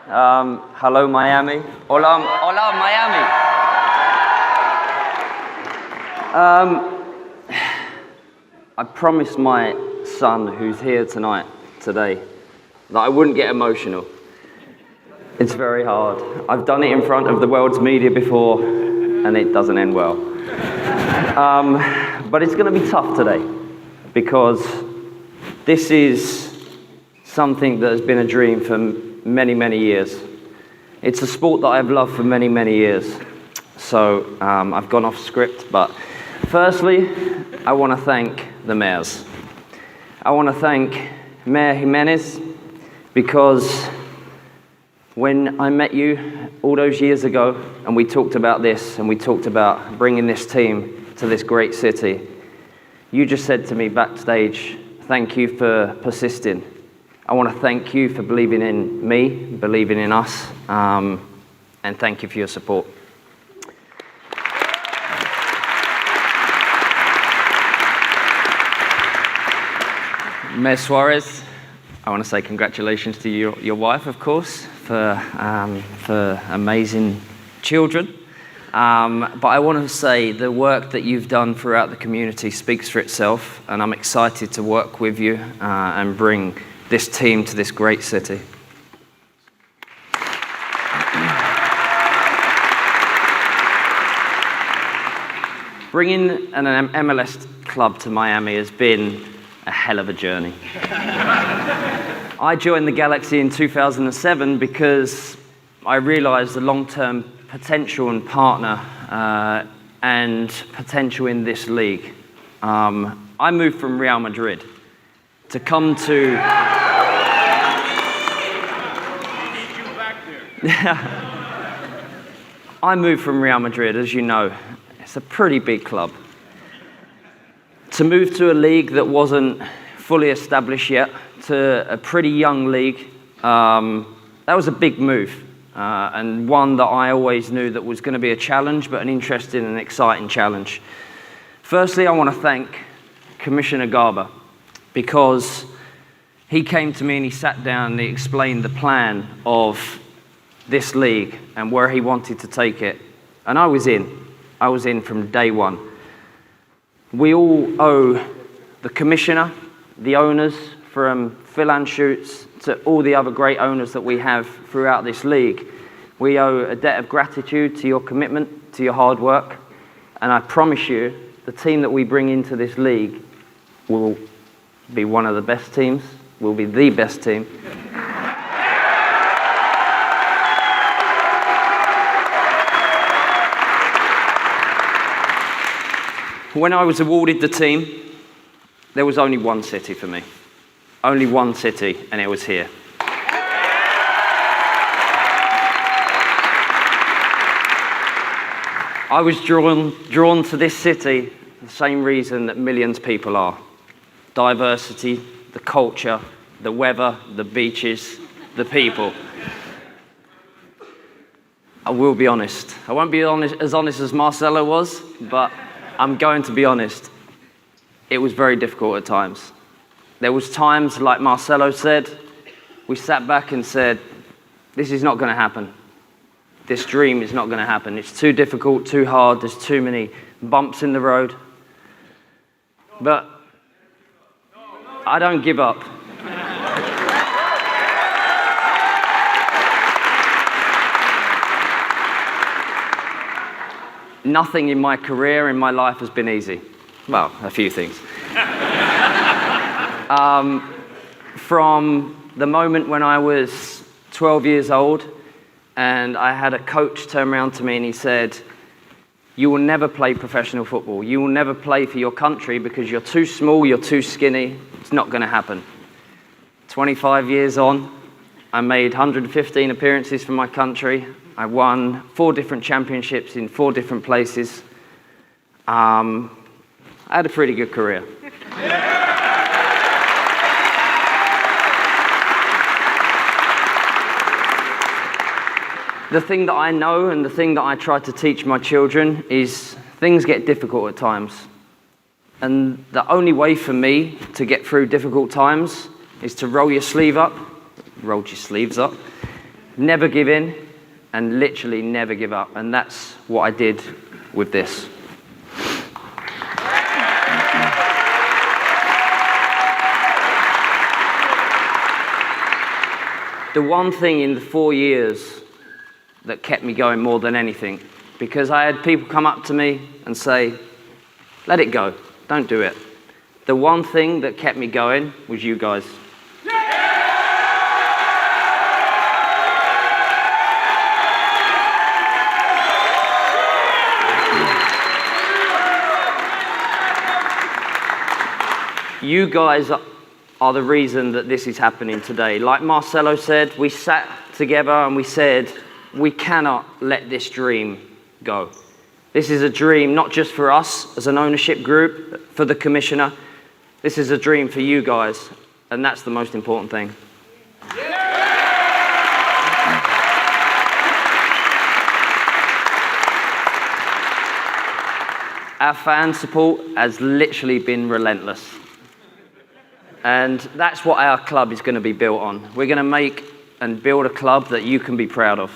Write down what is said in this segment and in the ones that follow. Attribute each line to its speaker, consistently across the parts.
Speaker 1: Hello, Miami. Hola, hola, Miami. I promised my son, who's here today, that I wouldn't get emotional. It's very hard. I've done it in front of the world's media before, and it doesn't end well. But it's going to be tough today, because this is something that has been a dream for many, many years. It's a sport that I've loved for many, many years. So I've gone off script, but firstly, I want to thank the mayors. I want to thank Mayor Jimenez, because when I met you all those years ago, and we talked about this, and we talked about bringing this team to this great city, you just said to me backstage, thank you for persisting. I want to thank you for believing in me, believing in us, and thank you for your support. Mayor Suarez, I want to say congratulations to your wife, of course, for amazing children. But I want to say the work that you've done throughout the community speaks for itself, and I'm excited to work with you and bring this team to this great city. Bringing an MLS club to Miami has been a hell of a journey. I joined the Galaxy in 2007 because I realized the long-term potential and partner and potential in this league. I moved from Real Madrid to come to... I moved from Real Madrid, as you know. It's a pretty big club. To move to a league that wasn't fully established yet, to a pretty young league, that was a big move. And one that I always knew that was going to be a challenge, but an interesting and exciting challenge. Firstly, I want to thank Commissioner Garber, because he came to me and he sat down and he explained the plan of this league and where he wanted to take it. And I was in from day one. We all owe the commissioner, the owners, from Phil Anschutz to all the other great owners that we have throughout this league. We owe a debt of gratitude to your commitment, to your hard work, and I promise you, the team that we bring into this league will be one of the best teams, will be the best team. When I was awarded the team, there was only one city for me. Only one city, and it was here. I was drawn to this city for the same reason that millions of people are. Diversity, the culture, the weather, the beaches, the people. I will be honest. I won't be as honest as Marcelo was, but I'm going to be honest. It was very difficult at times. There was times, like Marcelo said, we sat back and said, this is not going to happen. This dream is not going to happen. It's too difficult, too hard, there's too many bumps in the road. But I don't give up. Nothing in my career, in my life has been easy. Well, a few things. From the moment when I was 12 years old, and I had a coach turn around to me and he said, you will never play professional football. You will never play for your country because you're too small, you're too skinny. It's not going to happen. 25 years on, I made 115 appearances for my country. I won 4 different championships in 4 different places. I had a pretty good career. The thing that I know and the thing that I try to teach my children is things get difficult at times. And the only way for me to get through difficult times is to roll your sleeves up, never give in, and literally never give up. And that's what I did with this. The one thing in the 4 years that kept me going more than anything, because I had people come up to me and say, let it go, don't do it. The one thing that kept me going was you guys. You guys are the reason that this is happening today. Like Marcelo said, we sat together and we said, we cannot let this dream go. This is a dream not just for us as an ownership group, for the commissioner. This is a dream for you guys, and that's the most important thing. Our fan support has literally been relentless. And that's what our club is going to be built on. We're going to make and build a club that you can be proud of.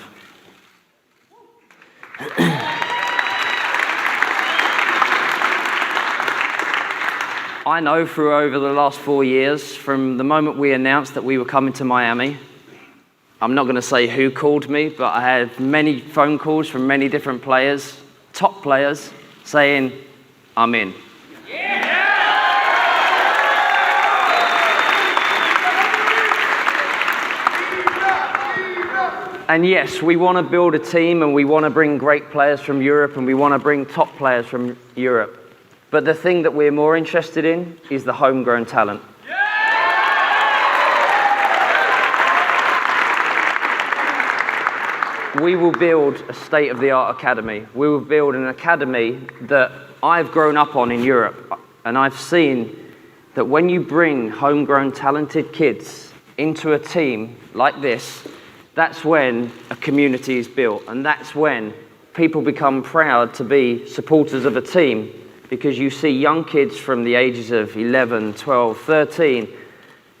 Speaker 1: I know through over the last 4 years, from the moment we announced that we were coming to Miami, I'm not going to say who called me, but I had many phone calls from many different players, top players, saying, I'm in. And yes, we want to build a team and we want to bring great players from Europe and we want to bring top players from Europe. But the thing that we're more interested in is the homegrown talent. We will build a state-of-the-art academy. We will build an academy that I've grown up on in Europe. And I've seen that when you bring homegrown talented kids into a team like this, that's when a community is built, and that's when people become proud to be supporters of a team, because you see young kids from the ages of 11, 12, 13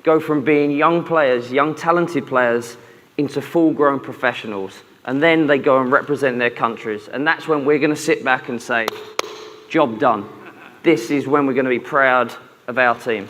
Speaker 1: go from being young players, young talented players, into full-grown professionals, and then they go and represent their countries. And that's when we're going to sit back and say, job done. This is when we're going to be proud of our team.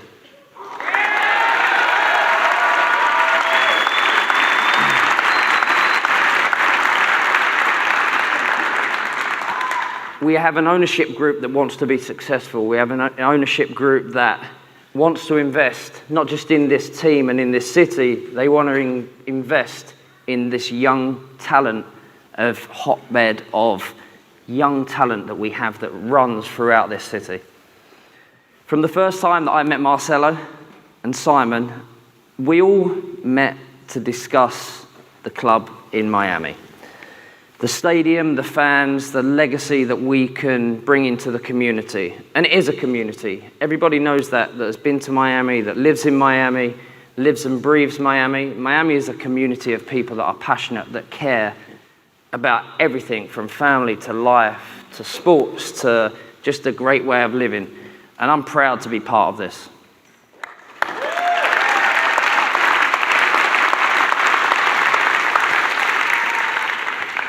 Speaker 1: We have an ownership group that wants to be successful. We have an ownership group that wants to invest, not just in this team and in this city, they want to invest in this young talent of hotbed of young talent that we have that runs throughout this city. From the first time that I met Marcelo and Simon, we all met to discuss the club in Miami. The stadium, the fans, the legacy that we can bring into the community. And it is a community. Everybody knows that has been to Miami, that lives in Miami, lives and breathes Miami. Miami is a community of people that are passionate, that care about everything from family to life, to sports, to just a great way of living. And I'm proud to be part of this.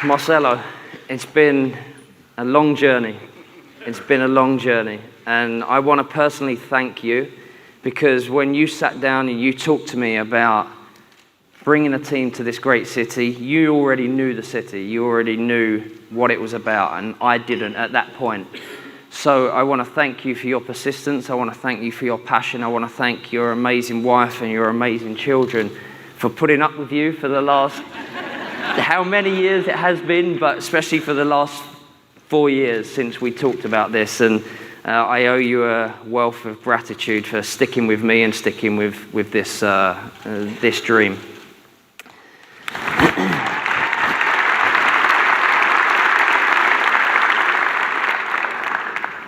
Speaker 1: Marcelo, it's been a long journey. It's been a long journey. And I want to personally thank you, because when you sat down and you talked to me about bringing a team to this great city, you already knew the city. You already knew what it was about, and I didn't at that point. So I want to thank you for your persistence. I want to thank you for your passion. I want to thank your amazing wife and your amazing children for putting up with you for the last how many years it has been, but especially for the last 4 years since we talked about this. And I owe you a wealth of gratitude for sticking with me and sticking with this, this dream.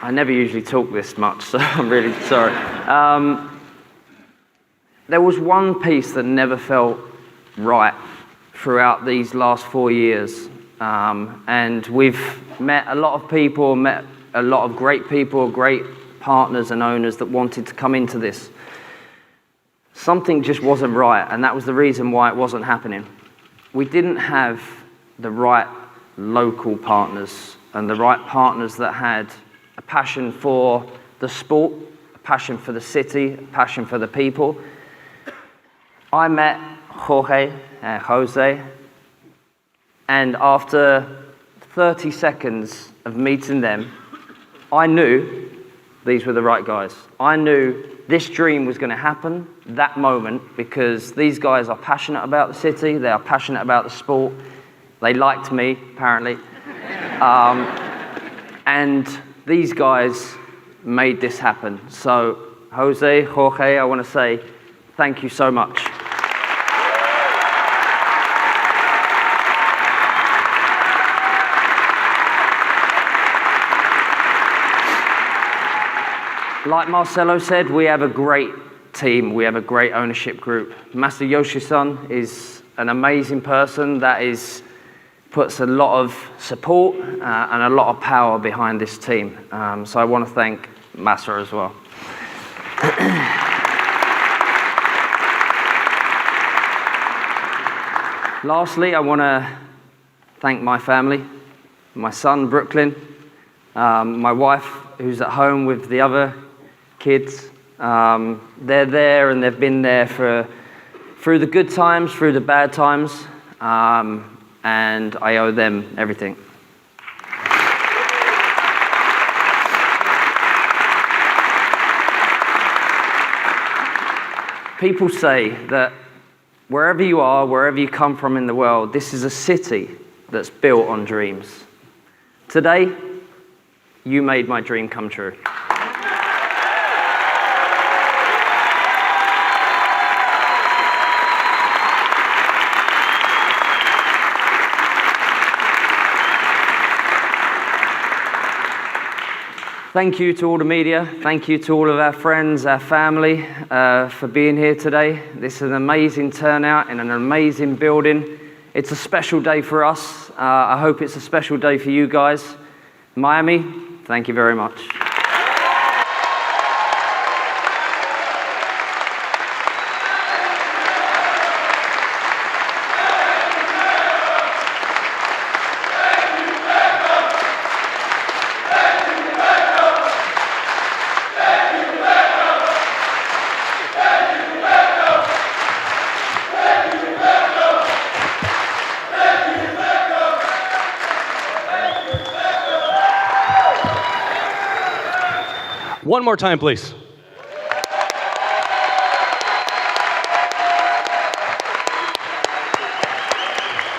Speaker 1: I never usually talk this much, so I'm really sorry. There was one piece that never felt right throughout these last 4 years. And we've met a lot of people, met a lot of great people, great partners and owners that wanted to come into this. Something just wasn't right, and that was the reason why it wasn't happening. we didn't have the right local partners and the right partners that had a passion for the sport, a passion for the city, a passion for the people. I met Jorge and Jose, and after 30 seconds of meeting them, I knew these were the right guys. I knew this dream was going to happen that moment because these guys are passionate about the city, they are passionate about the sport, they liked me, apparently. And these guys made this happen. So, Jose, Jorge, I want to say thank you so much. Like Marcelo said, we have a great team. We have a great ownership group. Masayoshi-san is an amazing person that puts a lot of support and a lot of power behind this team. So I want to thank Masa as well. Lastly, I want to thank my family, my son, Brooklyn, my wife, who's at home with the other kids. They're there and they've been there through the good times, through the bad times, and I owe them everything. People say that wherever you are, wherever you come from in the world, this is a city that's built on dreams. Today, you made my dream come true. Thank you to all the media. Thank you to all of our friends, our family, for being here today. This is an amazing turnout in an amazing building. It's a special day for us. I hope it's a special day for you guys. Miami, thank you very much.
Speaker 2: One more time, please.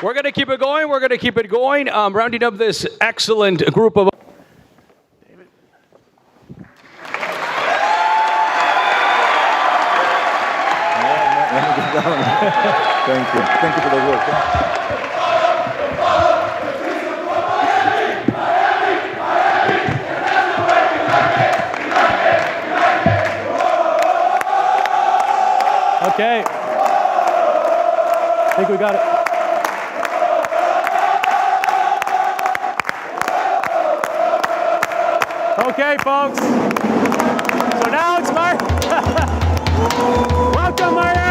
Speaker 2: We're going to keep it going. We're going to keep it going. Rounding up this excellent group of... David.
Speaker 3: Thank you. Thank you for the work.
Speaker 2: Okay. I think we got it. Okay, folks. So now it's welcome, Miami.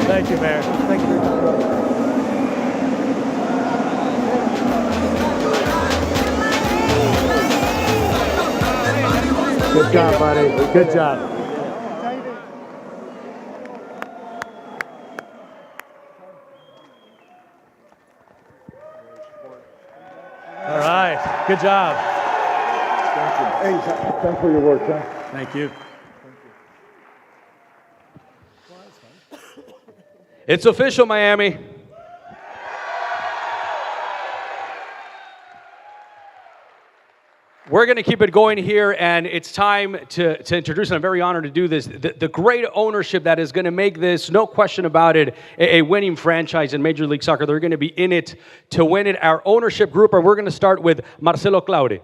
Speaker 2: Thank you, Mayor. Thank you. Good job, buddy. Good job. All right. Good job.
Speaker 3: Thank you. Hey, thanks for your work, huh?
Speaker 2: Thank you. It's official, Miami. We're going to keep it going here, and it's time to introduce, and I'm very honored to do this, the great ownership that is going to make this, no question about it, a winning franchise in Major League Soccer. They're going to be in it to win it. Our ownership group, and we're going to start with Marcelo Claure.